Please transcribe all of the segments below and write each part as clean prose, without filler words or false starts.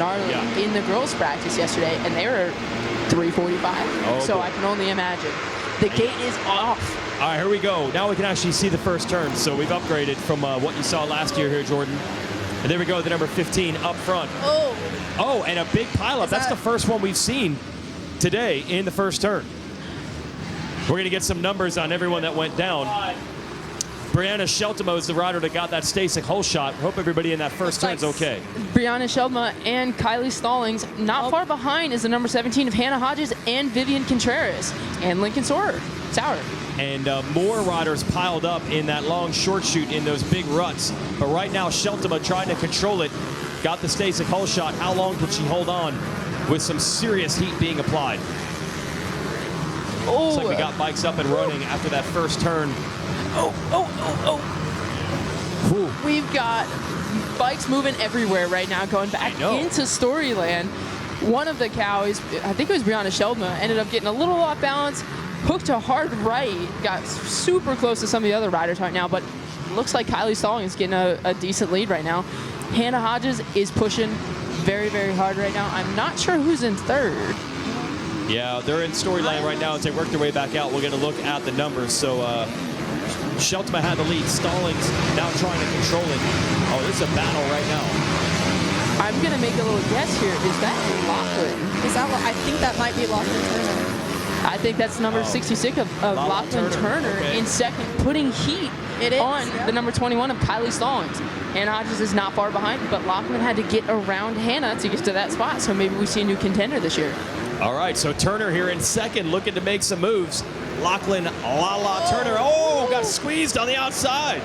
gnarly in the girls' practice yesterday, and they were 3:45. So I can only imagine. The gate is off. All right, here we go. Now we can actually see the first turn. So we've upgraded from what you saw last year here, Jordan. And there we go, the number 15 up front. Oh, and a big pileup. That's the first one we've seen today in the first turn. We're going to get some numbers on everyone that went down. Brianna Sheltemo is the rider that got that Stasic hole shot. Hope everybody in that first turn is okay. Brianna Sheltemo and Kylie Stallings. Not far behind is the number 17 of Hannah Hodges and Vivian Contreras and Lincoln Sauer. And more riders piled up in that long short shoot in those big ruts. But right now, Sheltema trying to control it. Got the Stasic hole shot. How long can she hold on with some serious heat being applied? Looks like we got bikes up and running after that first turn. We've got bikes moving everywhere right now, going back into Storyland. One of the cows, I think it was Brianna Sheltema, ended up getting a little off balance, hooked a hard right, got super close to some of the other riders right now, but looks like Kylie Stallings is getting a decent lead right now. Hannah Hodges is pushing very, very hard right now. I'm not sure who's in third. Yeah, they're in Storyland right now as they work their way back out. We're going to look at the numbers. So Sheltema had the lead. Stallings now trying to control it. Oh, this is a battle right now. I'm going to make a little guess here. Is that Lachlan? Is that what? I think that might be Lachlan Turner. I think that's number 66 of Lachlan Turner in second, putting heat on the number 21 of Kylie Stallings. Hannah Hodges is not far behind, but Lachlan had to get around Hannah to get to that spot, so maybe we see a new contender this year. All right, so Turner here in second, looking to make some moves. Lachlan Turner. Oh, got squeezed on the outside.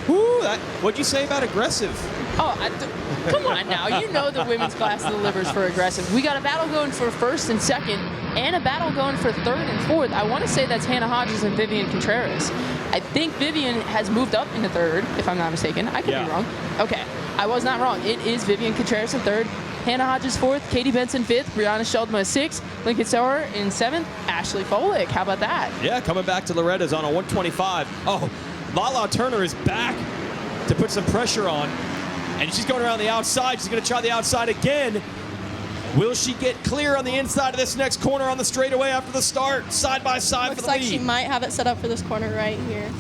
Whoo, what'd you say about aggressive? Come on now. You know the women's class delivers for aggressive. We got a battle going for first and second, and a battle going for third and fourth. I want to say that's Hannah Hodges and Vivian Contreras. I think Vivian has moved up into third, if I'm not mistaken. I could be wrong. Okay, I was not wrong. It is Vivian Contreras in third, Hannah Hodges fourth, Katie Benson fifth, Brianna Sheltema sixth, Lincoln Sauer in seventh, Ashley Folick. How about that? Yeah, coming back to Loretta's on a 125. Oh, Lala Turner is back to put some pressure on. And she's going around the outside. She's going to try the outside again. Will she get clear on the inside of this next corner on the straightaway after the start? Side by side for the lead. Looks like she might have it set up for this corner right here.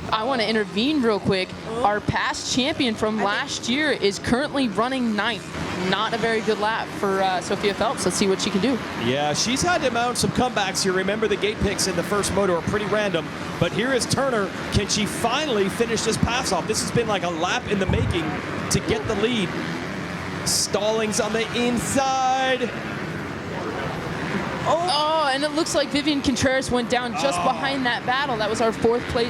I want to intervene real quick. Our past champion from last year is currently running ninth. Not a very good lap for Sophia Phelps. Let's see what she can do. Yeah, she's had to mount some comebacks here. Remember, the gate picks in the first moto are pretty random. But here is Turner. Can she finally finish this pass off? This has been like a lap in the making to get the lead. Stallings on the inside. Oh, and it looks like Vivian Contreras went down just behind that battle. That was our third place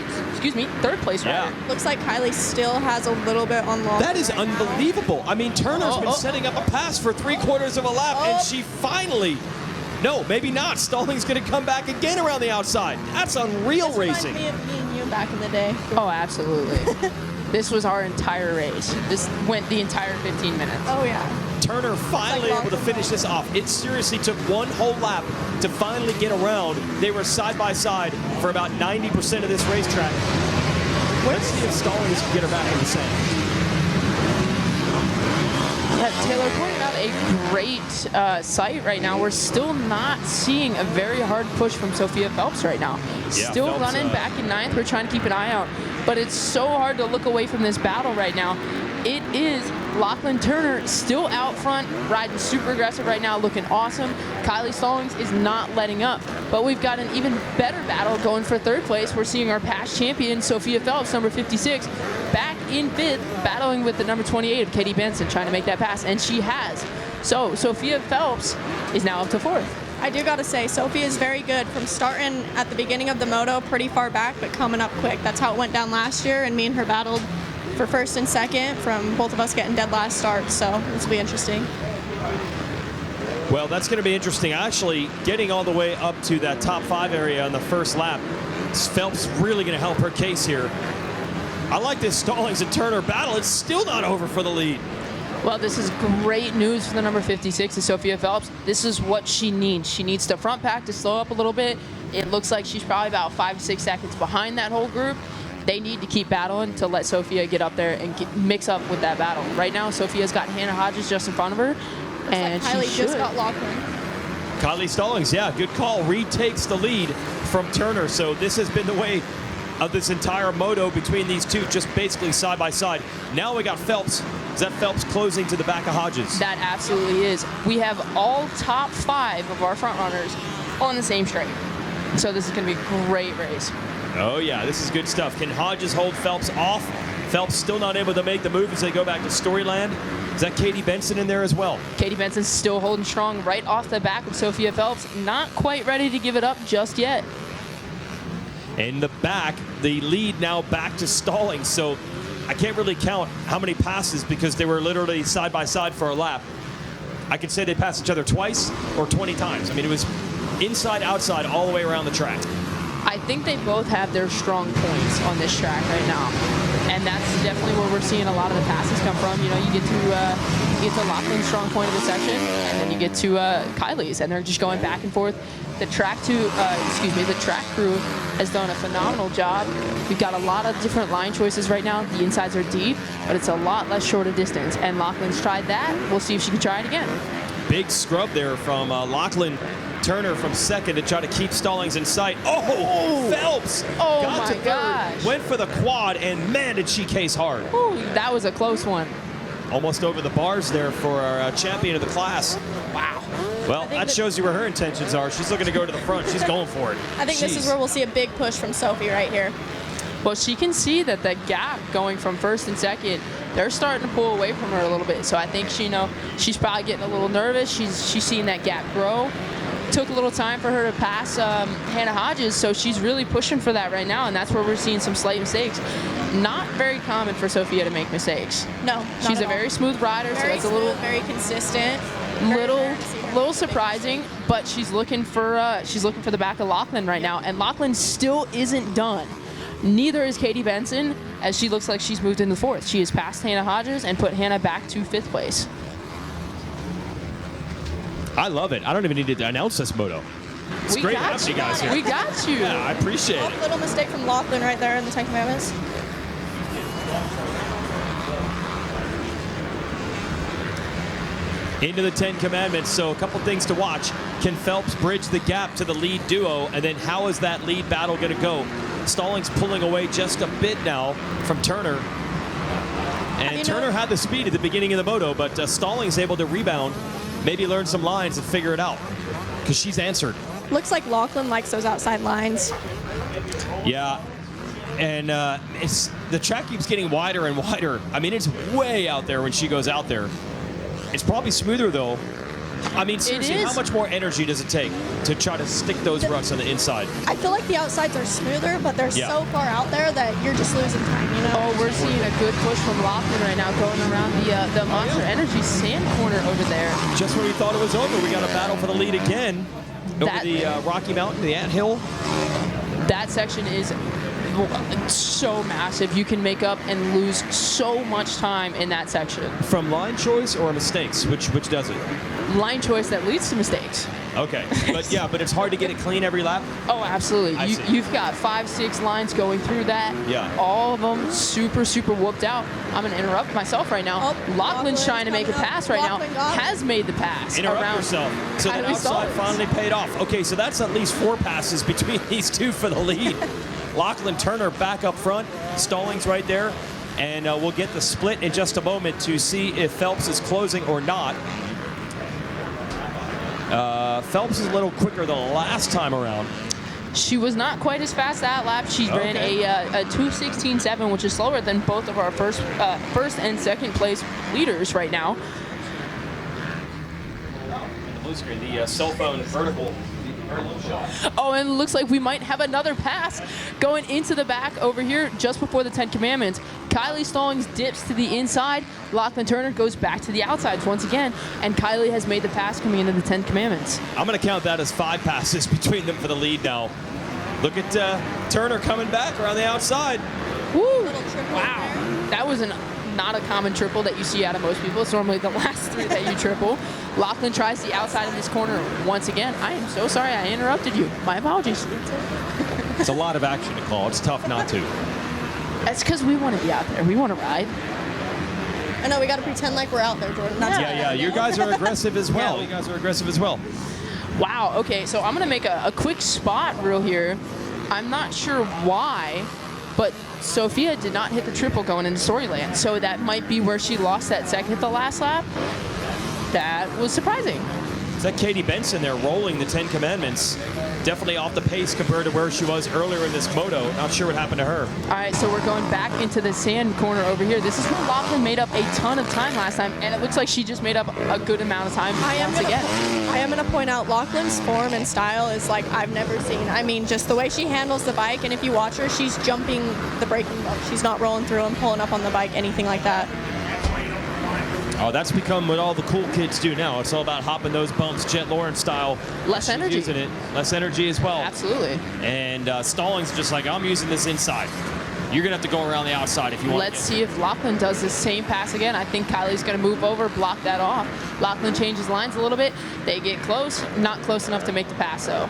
rider. Looks like Kylie still has a little bit on long. That is unbelievable. I mean, Turner's been setting up a pass for 3/4 of a lap, and she finally, no, maybe not. Stallings going to come back again around the outside. That's unreal racing. This reminds me of me and you back in the day. Oh, absolutely. This was our entire race. This went the entire 15 minutes. Oh, yeah. Turner finally able to finish this off. It seriously took one whole lap to finally get around. They were side by side for about 90% of this racetrack. Let's see if Stallings can get her back in the sand. Taylor pointed out a great sight right now. We're still not seeing a very hard push from Sophia Phelps right now. Still Phelps, running back in ninth. We're trying to keep an eye out. But it's so hard to look away from this battle right now. It is Lachlan Turner still out front, riding super aggressive right now, looking awesome. Kylie Stallings is not letting up. But we've got an even better battle going for third place. We're seeing our past champion, Sophia Phelps, number 56, back in fifth, battling with the number 28 of Katie Benson, trying to make that pass, and she has. So Sophia Phelps is now up to fourth. I do got to say, Sophia is very good from starting at the beginning of the moto, pretty far back, but coming up quick. That's how it went down last year, and me and her battled for first and second from both of us getting dead last start, so this will be interesting. Well, that's going to be interesting. Actually, getting all the way up to that top 5 area on the first lap, Phelps really going to help her case here. I like this Stallings and Turner battle. It's still not over for the lead. Well, this is great news for the number 56, Sophia Phelps. This is what she needs. She needs the front pack to slow up a little bit. It looks like she's probably about 5 to 6 seconds behind that whole group. They need to keep battling to let Sophia get up there and mix up with that battle. Right now, Sophia's got Hannah Hodges just in front of her. And Looks like Kylie she just should. got Lachlan. Kylie Stallings, yeah, good call. Retakes the lead from Turner. So this has been the way of this entire moto between these two, just basically side by side. Now we got Phelps. Is that Phelps closing to the back of Hodges? That absolutely is. We have all top 5 of our front runners on the same straight. So this is going to be a great race. Oh, yeah, this is good stuff. Can Hodges hold Phelps off? Phelps still not able to make the move as they go back to Storyland. Is that Katie Benson in there as well? Katie Benson's still holding strong right off the back of Sophia Phelps. Not quite ready to give it up just yet. In the back, the lead now back to Stallings. So I can't really count how many passes because they were literally side by side for a lap. I could say they passed each other twice or 20 times. I mean, it was inside, outside, all the way around the track. I think they both have their strong points on this track right now. And that's definitely where we're seeing a lot of the passes come from. You know, you get to Lachlan's strong point of the section, and then you get to Kylie's, and they're just going back and forth. The track crew has done a phenomenal job. We've got a lot of different line choices right now. The insides are deep, but it's a lot less short of distance. And Lachlan's tried that. We'll see if she can try it again. Big scrub there from Lachlan Turner from second to try to keep Stallings in sight. Oh, Phelps! Oh got my to third, gosh. went for the quad, and man, did she case hard. Ooh, that was a close one. Almost over the bars there for our champion of the class. Wow. Well, that shows you where her intentions are. She's looking to go to the front. She's going for it. I think this is where we'll see a big push from Sophie right here. Well, she can see that the gap going from first and second, they're starting to pull away from her a little bit. So I think she's probably getting a little nervous. She's seeing that gap grow. Took a little time for her to pass Hannah Hodges, so she's really pushing for that right now, and that's where we're seeing some slight mistakes. Not very common for Sophia to make mistakes. No, she's a very smooth rider, very so that's a little very consistent. little surprising, but she's looking for the back of Lachlan right now, and Lachlan still isn't done. Neither is Katie Benson, as she looks like she's moved into fourth. She has passed Hannah Hodges and put Hannah back to 5th place. I love it. I don't even need to announce this moto. It's great having you guys here. We got you. Yeah, I appreciate it. Little mistake from Lachlan right there in the 10 Commandments. Into the 10 Commandments, so a couple things to watch. Can Phelps bridge the gap to the lead duo, and then how is that lead battle going to go? Stallings pulling away just a bit now from Turner. And Turner had the speed at the beginning of the moto, but Stallings able to rebound, maybe learn some lines and figure it out, because she's answered. Looks like Lachlan likes those outside lines. Yeah, and the track keeps getting wider and wider. I mean, it's way out there when she goes out there. It's probably smoother, though. I mean, seriously, how much more energy does it take to try to stick those ruts on the inside? I feel like the outsides are smoother, but they're so far out there that you're just losing time, you know? Oh, we're seeing a good push from Lachlan right now, going around the Monster Energy sand corner over there. Just when we thought it was over, we got a battle for the lead again over the Rocky Mountain, the anthill. That section is so massive. You can make up and lose so much time in that section. From line choice or mistakes? Which does it? Line choice that leads to mistakes. Okay, but it's hard to get it clean every lap? Oh, absolutely. You've got 5-6 lines going through that. Yeah. All of them super whooped out. I'm going to interrupt myself right now. Lachlan's trying to make a pass right now. Has made the pass. Interrupt yourself. So the outside finally paid off. Okay, so that's at least 4 passes between these two for the lead. Lachlan Turner back up front. Stallings right there. And we'll get the split in just a moment to see if Phelps is closing or not. Phelps is a little quicker the last time around. She was not quite as fast that lap. She ran a 2:16.7, which is slower than both of our first and second place leaders right now. Blue screen, the cell phone vertical shot. Oh, and it looks like we might have another pass going into the back over here just before the 10 Commandments. Kylie Stallings dips to the inside. Lachlan Turner goes back to the outsides once again, and Kylie has made the pass coming into the 10 Commandments. I'm going to count that as 5 passes between them for the lead now. Look at Turner coming back around the outside. Woo! Wow. That was not a common triple that you see out of most people. It's normally the last 3 that you triple. Lachlan tries the outside of this corner once again. I am so sorry I interrupted you. My apologies. It's a lot of action to call. It's tough not to. That's because we want to be out there. We want to ride. I know we got to pretend like we're out there, Jordan. That's Yeah. You guys are aggressive as well. You guys are aggressive as well. Wow, okay, so I'm going to make a quick spot reel here. I'm not sure why, but Sophia did not hit the triple going into Storyland, so that might be where she lost that second the last lap. That was surprising. Is that Katie Benson there rolling the 10 Commandments? Definitely off the pace compared to where she was earlier in this moto. Not sure what happened to her. All right, so we're going back into the sand corner over here. This is where Lachlan made up a ton of time last time, and it looks like she just made up a good amount of time once again. I am going to point out Lachlan's form and style is like I've never seen. I mean, just the way she handles the bike, and if you watch her, she's jumping the braking bump. She's not rolling through and pulling up on the bike, anything like that. Oh, that's become what all the cool kids do now. It's all about hopping those bumps, Jet Lauren style. Less energy. Using it. Less energy as well. Absolutely. And Stallings just like, I'm using this inside. You're going to have to go around the outside if you want. Let's see if Lachlan does the same pass again. I think Kylie's going to move over, block that off. Lachlan changes lines a little bit. They get close. Not close enough to make the pass, though.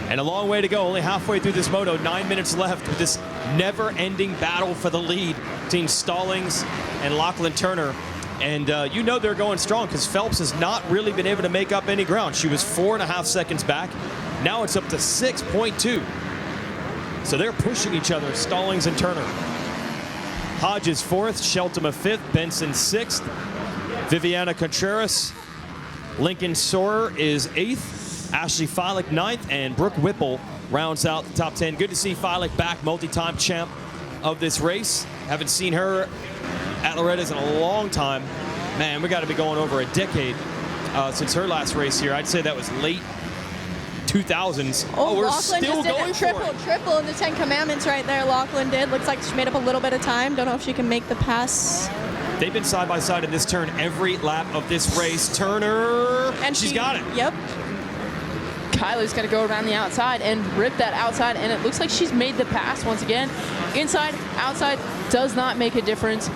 And a long way to go. Only halfway through this moto. 9 minutes left with this never-ending battle for the lead between Stallings and Lachlan Turner. And you know they're going strong because Phelps has not really been able to make up any ground. She was 4.5 seconds back. Now it's up to 6.2. So they're pushing each other, Stallings and Turner. Hodges 4th, Sheltima 5th, Benson 6th, Viviana Contreras, Lincoln Sorer is 8th, Ashley Feilich 9th, and Brooke Whipple rounds out the top 10. Good to see Feilich back, multi-time champ of this race. Haven't seen her at Loretta's in a long time. Man, we got to be going over a decade since her last race here. I'd say that was late 2000s. Oh, we're Lachlan still just did going a for it. triple in the 10 Commandments right there. Lachlan did. Looks like she made up a little bit of time. Don't know if she can make the pass. They've been side by side in this turn every lap of this race. Turner, and she's got it. Yep. Kylie's going to go around the outside and rip that outside, and it looks like she's made the pass once again. Inside, outside, does not make a difference.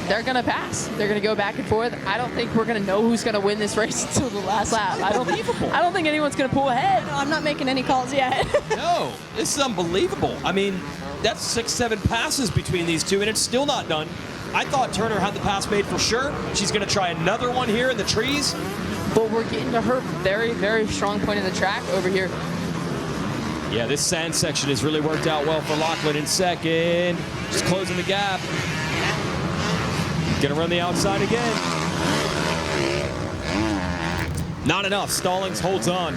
They're going to pass. They're going to go back and forth. I don't think we're going to know who's going to win this race until the last lap. I don't think anyone's going to pull ahead. No, I'm not making any calls yet. No, this is unbelievable. I mean, that's 6-7 passes between these two, and it's still not done. I thought Turner had the pass made for sure. She's going to try another one here in the trees. But we're getting to her very, very strong point in the track over here. Yeah, this sand section has really worked out well for Lachlan in second. Just closing the gap. Gonna run the outside again. Not enough. Stallings holds on.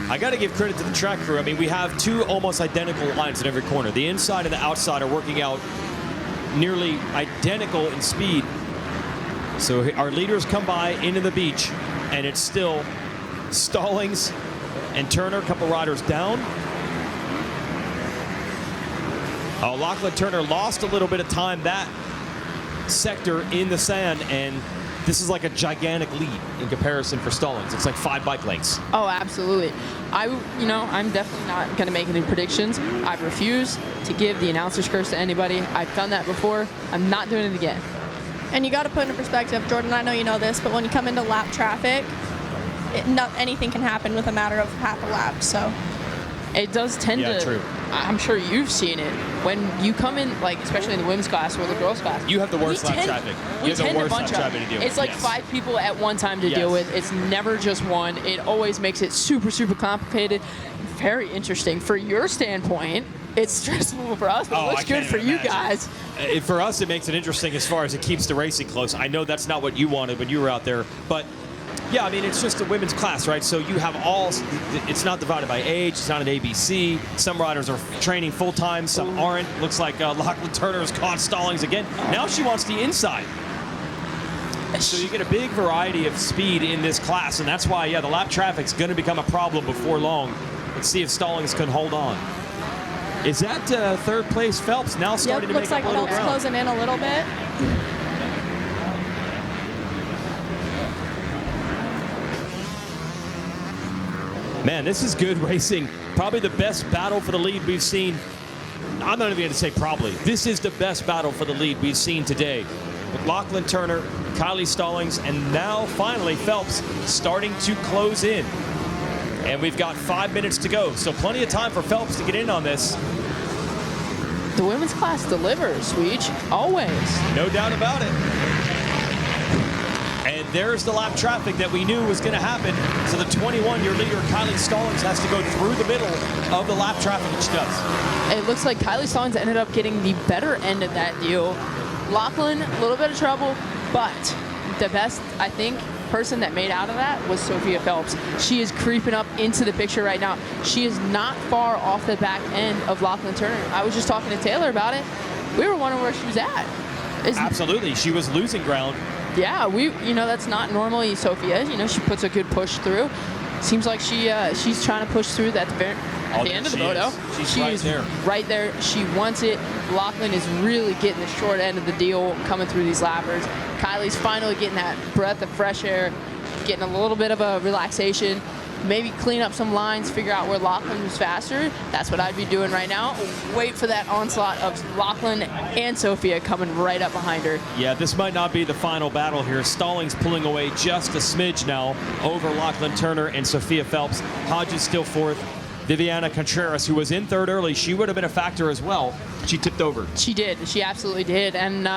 I got to give credit to the track crew. I mean, we have two almost identical lines in every corner. The inside and the outside are working out nearly identical in speed. So our leaders come by into the beach, and it's still Stallings and Turner, a couple riders down. Oh, Lachlan Turner lost a little bit of time that sector in the sand, and this is like a gigantic lead in comparison for Stallings. It's like 5 bike lengths. Oh, absolutely. I'm definitely not going to make any predictions. I refuse to give the announcer's curse to anybody. I've done that before. I'm not doing it again. And you got to put into perspective, Jordan, I know you know this, but when you come into lap traffic, anything can happen with a matter of half a lap, so. It does tend to. True. I'm sure you've seen it. When you come in, like, especially in the women's class or the girls' class. You have the worst lap traffic. You have the worst lap traffic to deal with. It's like 5 people at one time to deal with. It's never just one. It always makes it super, super complicated. Very interesting. For your standpoint, it's stressful for us, but it looks good for you guys. For us, it makes it interesting as far as it keeps the racing close. I know that's not what you wanted when you were out there, but yeah, I mean, it's just a women's class, right? So you have it's not divided by age, it's not an ABC. Some riders are training full-time, some aren't. Looks like Lachlan Turner has caught Stallings again. Now she wants the inside. So you get a big variety of speed in this class, and that's why, the lap traffic's going to become a problem before long. Let's see if Stallings can hold on. Is that third place Phelps now starting to make a little ground? Looks like Phelps closing in a little bit. Man, this is good racing. Probably the best battle for the lead we've seen. I'm not even going to say probably. This is the best battle for the lead we've seen today. With Lachlan Turner, Kylie Stallings, and now finally Phelps starting to close in. And we've got 5 minutes to go, so plenty of time for Phelps to get in on this. The women's class delivers, Weech, always. No doubt about it. And there's the lap traffic that we knew was going to happen. So the 21-year leader, Kylie Stallings, has to go through the middle of the lap traffic, and she does. It looks like Kylie Stallings ended up getting the better end of that deal. Lachlan, a little bit of trouble, but the best, I think, person that made out of that was Sophia Phelps. She is creeping up into the picture right now. She is not far off the back end of Lachlan Turner. I was just talking to Taylor about it. We were wondering where she was at. Absolutely. She was losing ground. Yeah, that's not normally Sophia. She puts a good push through. Seems like she's trying to push through that at the end of the moto. She's right there. Right there. She wants it. Lachlan is really getting the short end of the deal coming through these lappers. Kylie's finally getting that breath of fresh air, getting a little bit of a relaxation, maybe clean up some lines, figure out where Lachlan was faster. That's what I'd be doing right now. Wait for that onslaught of Lachlan and Sophia coming right up behind her. Yeah, this might not be the final battle here. Stallings pulling away just a smidge now over Lachlan Turner and Sophia Phelps. Hodges still fourth. Viviana Contreras, who was in third early, she would have been a factor as well. She tipped over. She did. She absolutely did. And,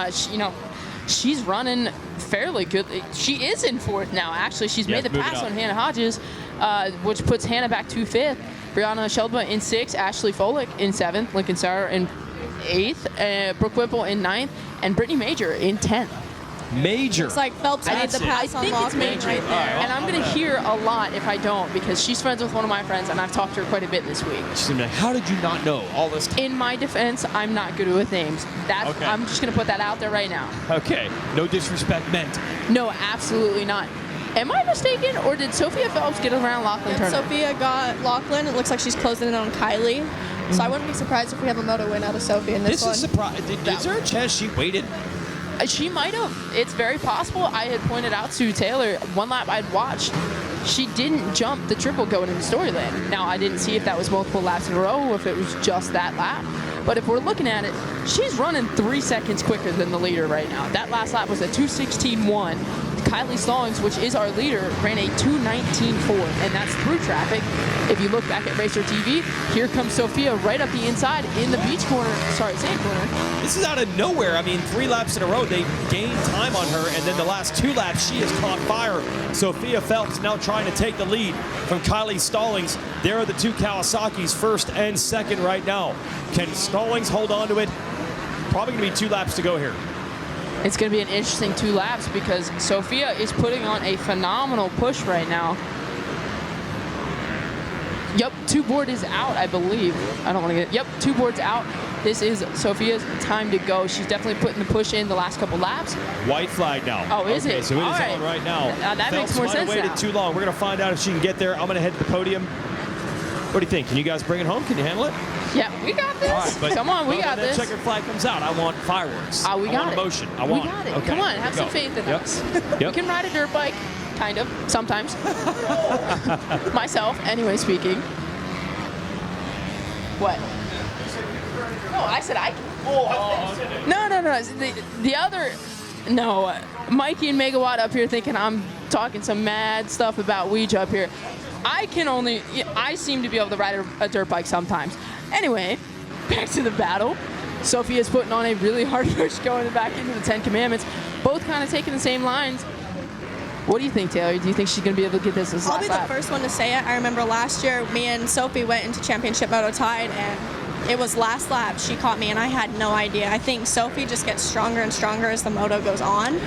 she's running fairly good. She is in fourth now, actually. She's made the pass on Hannah Hodges, which puts Hannah back to fifth. Brianna Sheldba in sixth. Ashley Folick in seventh. Lincoln Sauer in eighth. Brooke Whipple in ninth. And Brittany Major in 10th. Major. It's like Phelps made the pass on Lachlan right there. And I'm going to hear a lot if I don't, because she's friends with one of my friends, and I've talked to her quite a bit this week. She's like, how did you not know all this time? In my defense, I'm not good with names. Okay. I'm just going to put that out there right now. Okay. No disrespect meant. No, absolutely not. Am I mistaken, or did Sophia Phelps get around Lachlan Turner? Sophia got Lachlan. It looks like she's closing in on Kylie. So I wouldn't be surprised if we have a moto win out of Sophia in this one. This is surprising. Is there a chance she waited? She might have. It's very possible. I had pointed out to Taylor one lap I'd watched. She didn't jump the triple going into Storyland. Now, I didn't see if that was multiple laps in a row or if it was just that lap. But if we're looking at it, she's running 3 seconds quicker than the leader right now. That last lap was a 2:16.1. Kylie Stallings, which is our leader, ran a 2:19.4, and that's through traffic. If you look back at Racer TV, here comes Sophia right up the inside in the sand corner. This is out of nowhere. I mean, 3 laps in a row, they gained time on her, and then the last 2 laps, she has caught fire. Sophia Phelps now trying to take the lead from Kylie Stallings. There are the 2 Kawasaki's, first and second right now. Can Stallings hold on to it? Probably going to be 2 laps to go here. It's going to be an interesting 2 laps because Sophia is putting on a phenomenal push right now. Yep, 2 board is out, I believe. I don't want to get... Yep, 2 boards out. This is Sophia's time to go. She's definitely putting the push in the last couple laps. White flag now. Oh, is it? So it is on right now. That makes more sense now. Waited too long. We're going to find out if she can get there. I'm going to head to the podium. What do you think? Can you guys bring it home? Can you handle it? Yeah, we got this. All right, but come on, we got this. When that checkered flag comes out, I want fireworks. We got I want emotion. I want we got it. Okay. Come on, have some faith in us. You can ride a dirt bike, kind of, sometimes. Myself, anyway, speaking. What? No, I said I can. No. The other... No, Mikey and Megawatt up here thinking I'm talking some mad stuff about Ouija up here. I seem to be able to ride a dirt bike sometimes. Anyway, back to the battle. Sophia's putting on a really hard push going back into the 10 Commandments. Both kind of taking the same lines. What do you think, Taylor? Do you think she's going to be able to get this last lap? I'll be the first one to say it. I remember last year, me and Sophie went into Championship Moto tied, and it was last lap. She caught me, and I had no idea. I think Sophie just gets stronger and stronger as the moto goes on.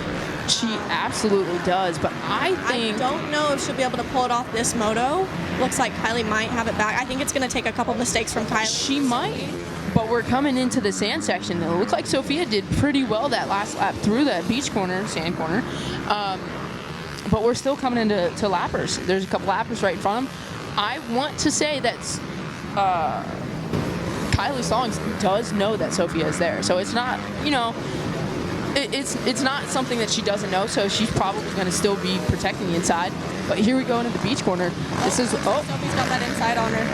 She absolutely does, but I don't know if she'll be able to pull it off this moto. Looks like Kylie might have it back. I think it's going to take a couple mistakes from Kylie. She might, but we're coming into the sand section. It looks like Sophia did pretty well that last lap through that sand corner. But we're still coming into lappers. There's a couple lappers right in front of them. I want to say that Kylie Stallings does know that Sophia is there, so it's not, It's not something that she doesn't know, so she's probably going to still be protecting the inside. But here we go into the beach corner. Sophie's got that inside on her.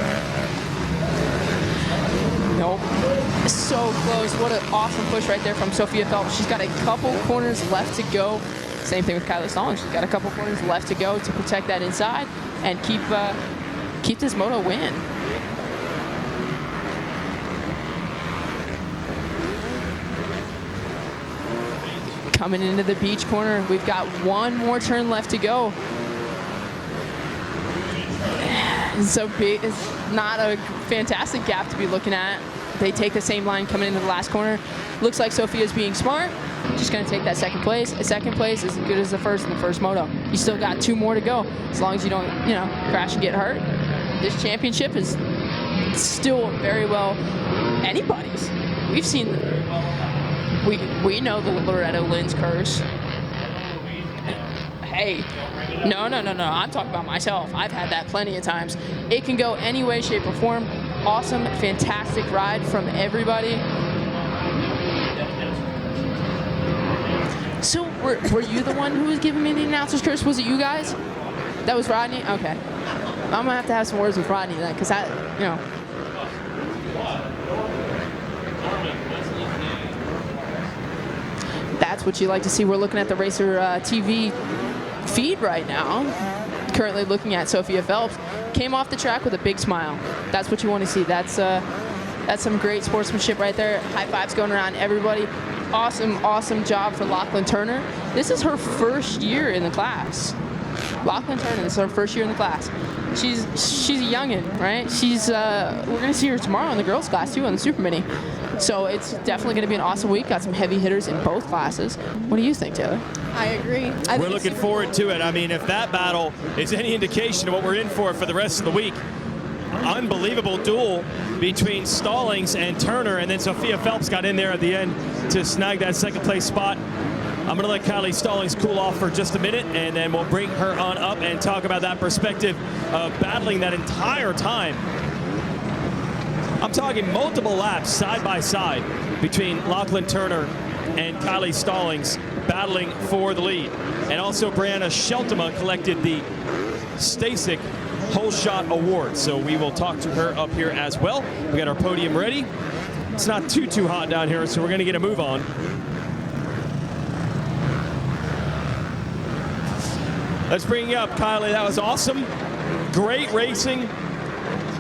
Nope. So close. What an awesome push right there from Sophia Phelps. She's got a couple corners left to go. Same thing with Kylie Stallings. She's got a couple corners left to go to protect that inside and keep this moto win. coming into the beach corner. We've got one more turn left to go. So it's not a fantastic gap to be looking at. They take the same line coming into the last corner. Looks like Sophia's being smart. Just going to take that second place. A second place is as good as the first in the first moto. You still got 2 more to go. As long as you don't, crash and get hurt. This championship is still very well anybody's. We've seen, we know the Loretta Lynn's curse. Hey, no. I'm talking about myself. I've had that plenty of times. It can go any way, shape, or form. Awesome, fantastic ride from everybody. So were you the one who was giving me the announcer's curse? Was it you guys? That was Rodney? Okay. I'm going to have some words with Rodney then, because that's what you like to see. We're looking at the Racer TV feed right now. Currently looking at Sophia Phelps. Came off the track with a big smile. That's what you want to see. That's some great sportsmanship right there. High fives going around everybody. Awesome job for Lachlan Turner. This is her first year in the class. Lachlan Turner, this is her first year in the class. She's a youngin', right? We're gonna see her tomorrow in the girls' class too on the Super Mini. So it's definitely gonna be an awesome week. Got some heavy hitters in both classes. What do you think, Taylor? I agree. We're looking forward to it. I mean, if that battle is any indication of what we're in for the rest of the week, unbelievable duel between Stallings and Turner, and then Sophia Phelps got in there at the end to snag that second place spot. I'm going to let Kylie Stallings cool off for just a minute, and then we'll bring her on up and talk about that perspective of battling that entire time. I'm talking multiple laps side by side between Lachlan Turner and Kylie Stallings battling for the lead. And also Brianna Sheltema collected the Stasic Whole Shot Award. So we will talk to her up here as well. We got our podium ready. It's not too hot down here, so we're going to get a move on. Let's bring you up, Kylie. That was awesome. Great racing.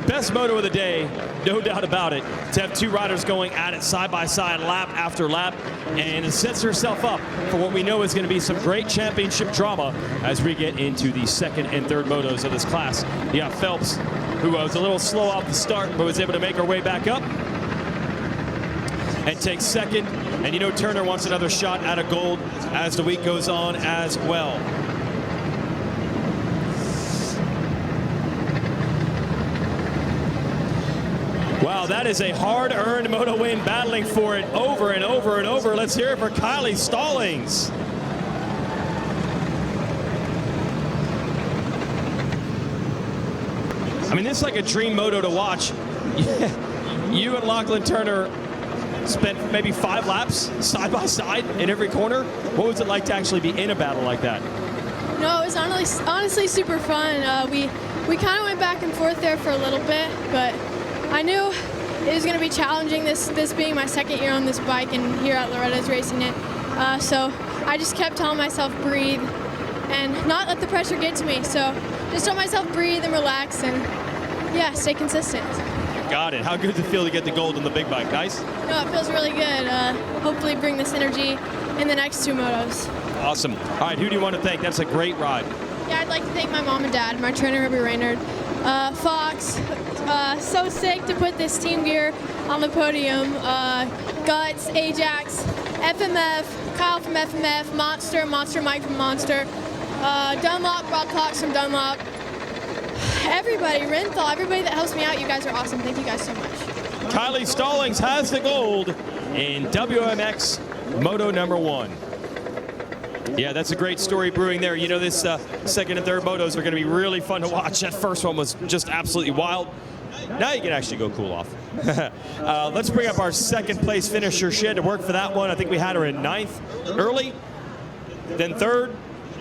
Best moto of the day, no doubt about it. To have 2 riders going at it side by side, lap after lap, and it sets herself up for what we know is going to be some great championship drama as we get into the second and third motos of this class. You got Phelps, who was a little slow off the start, but was able to make her way back up and take second. And Turner wants another shot at a gold as the week goes on as well. Wow, that is a hard-earned moto win, battling for it over and over and over. Let's hear it for Kylie Stallings. I mean, this is like a dream moto to watch. You and Lachlan Turner spent maybe 5 laps side by side in every corner. What was it like to actually be in a battle like that? No, it was honestly super fun. We kind of went back and forth there for a little bit, but I knew it was going to be challenging, this being my second year on this bike, and here at Loretta's racing it. So I just kept telling myself breathe and not let the pressure get to me. So just tell myself breathe and relax and, yeah, stay consistent. Got it. How good does it feel to get the gold on the big bike? Nice? No, it feels really good. Hopefully bring this energy in the next 2 motos. Awesome. All right, who do you want to thank? That's a great ride. Yeah, I'd like to thank my mom and dad, my trainer, Ruby Raynard, Fox. So sick to put this team gear on the podium. Guts, Ajax, FMF, Kyle from FMF, Monster Mike from Monster, Dunlop, Rob Cox from Dunlop. Everybody, Renthal, everybody that helps me out, you guys are awesome. Thank you guys so much. Kylie Stallings has the gold in WMX Moto #1. Yeah, that's a great story brewing there. This second and third motos are going to be really fun to watch. That first one was just absolutely wild. Now you can actually go cool off. Let's bring up our second place finisher. She had to work for that one. I think we had her in 9th early, then 3rd,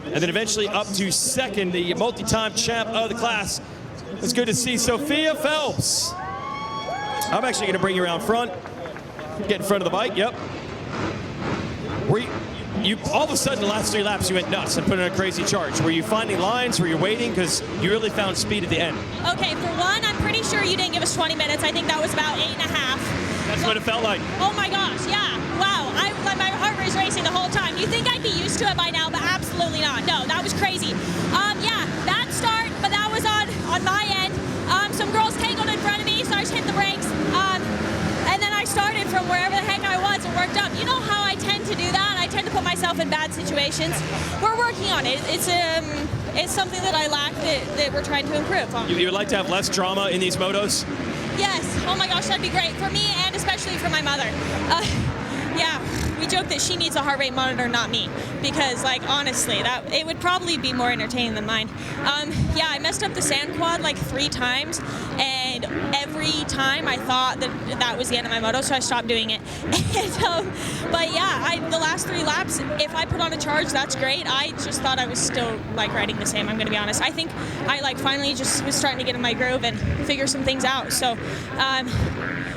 and then eventually up to 2nd, the multi-time champ of the class. It's good to see Sophia Phelps. I'm actually going to bring you around front. Get in front of the bike, yep. You all of a sudden, the last 3 laps, you went nuts and put in a crazy charge. Were you finding lines? Were you waiting? Because you really found speed at the end. Okay, for one, I'm pretty sure you didn't give us 20 minutes. I think that was about 8.5. That's what it felt like. Oh my gosh, yeah. Wow, my heart was racing the whole time. You think I'd be used to it by now, but absolutely not. No, that was crazy. Yeah, bad start, but that was on my end. Some girls tangled in front of me, so I just hit the brakes. And then I started from wherever the heck I was and worked up. You know how I tend to do that? I tend to put myself in bad situations. We're working on it. It's something that I lack that we're trying to improve on. You would like to have less drama in these motos? Yes. Oh my gosh, that'd be great for me and especially for my mother. Yeah, we joke that she needs a heart rate monitor, not me, because like honestly, it would probably be more entertaining than mine. Yeah, I messed up the sand quad like 3 times, and every time I thought that was the end of my moto, so I stopped doing it. And, but yeah, the last 3 laps, if I put on a charge, that's great. I just thought I was still like riding the same. I'm gonna be honest. I think I like finally just was starting to get in my groove and figure some things out. So.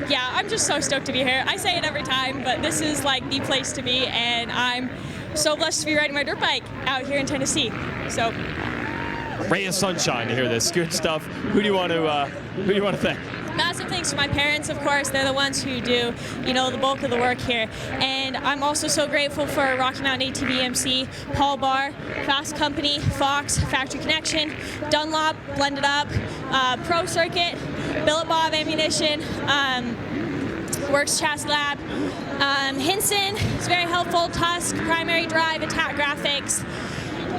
Yeah, I'm just so stoked to be here. I say it every time, but this is like the place to be, and I'm so blessed to be riding my dirt bike out here in Tennessee. So, ray of sunshine to hear this. Good stuff. Who do you want to thank? massive thanks to my parents, of course. They're the ones who do, the bulk of the work here. And I'm also so grateful for Rocky Mountain ATV-MC, Paul Barr, Fast Company, Fox, Factory Connection, Dunlop, Blended Up, Pro Circuit, Billet Bob Ammunition, Works Chassis Lab, Hinson is very helpful, Tusk, Primary Drive, Attack Graphics.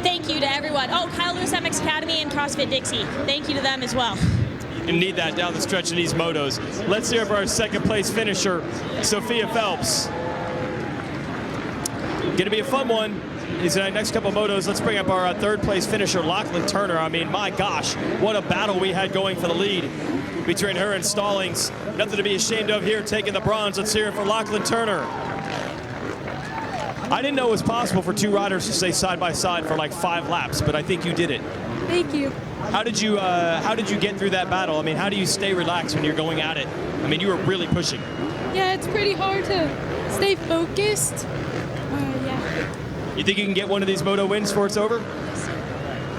Thank you to everyone. Oh, Kyle Lewis MX Academy and CrossFit Dixie. Thank you to them as well. And need that down the stretch of these motos. Let's hear for our second place finisher, Sophia Phelps. Gonna be a fun one. These next couple of motos. Let's bring up our third place finisher, Lachlan Turner. I mean, my gosh, what a battle we had going for the lead between her and Stallings. Nothing to be ashamed of here, taking the bronze. Let's hear it for Lachlan Turner. I didn't know it was possible for 2 riders to stay side by side for like 5 laps, but I think you did it. Thank you. How did you get through that battle? I mean, how do you stay relaxed when you're going at it? I mean, you were really pushing. Yeah, it's pretty hard to stay focused. Yeah. You think you can get one of these moto wins before it's over?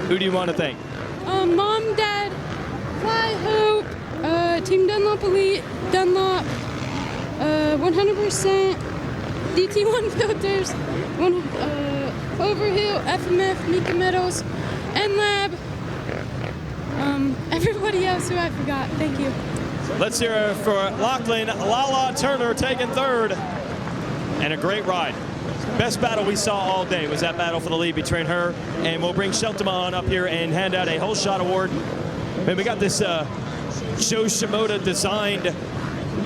Who do you want to thank? Mom, Dad, Fly Hope, Team Dunlop Elite, Dunlop, 100%, DT1 Filters, Overhill, FMF, Mika Meadows, NLab, everybody else who I forgot. Thank you. Let's hear it for Lachlan Lala Turner taking third. And a great ride. Best battle we saw all day was that battle for the lead between her, and we'll bring Sheltema on up here and hand out a whole shot award. And we got this Joe Shimoda designed,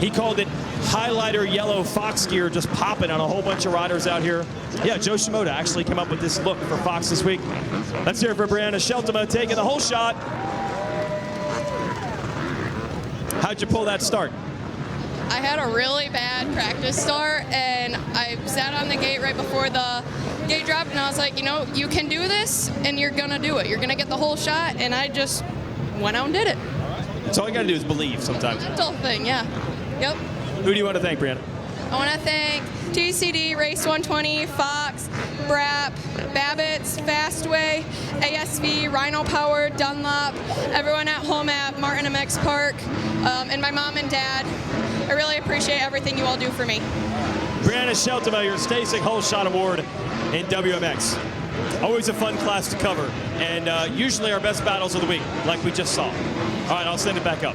he called it highlighter yellow Fox gear, just popping on a whole bunch of riders out here. Yeah, Joe Shimoda actually came up with this look for Fox this week. Let's hear it for Brianna Sheltema taking the whole shot. How'd you pull that start? I had a really bad practice start, and I sat on the gate right before the gate dropped, and I was like, you can do this, and you're gonna do it. You're gonna get the whole shot, and I just went out and did it. So all you gotta do is believe sometimes. Mental thing, yeah. Yep. Who do you want to thank, Brianna? I want to thank TCD, Race 120, Fox, Brap, Babbitt's, Fastway, ASV, Rhino Power, Dunlop, everyone at home at Martin MX Park, and my mom and dad. I really appreciate everything you all do for me. Brianna Sheltema, your Stasek Whole Shot Award in WMX. Always a fun class to cover, and usually our best battles of the week, like we just saw. All right, I'll send it back up.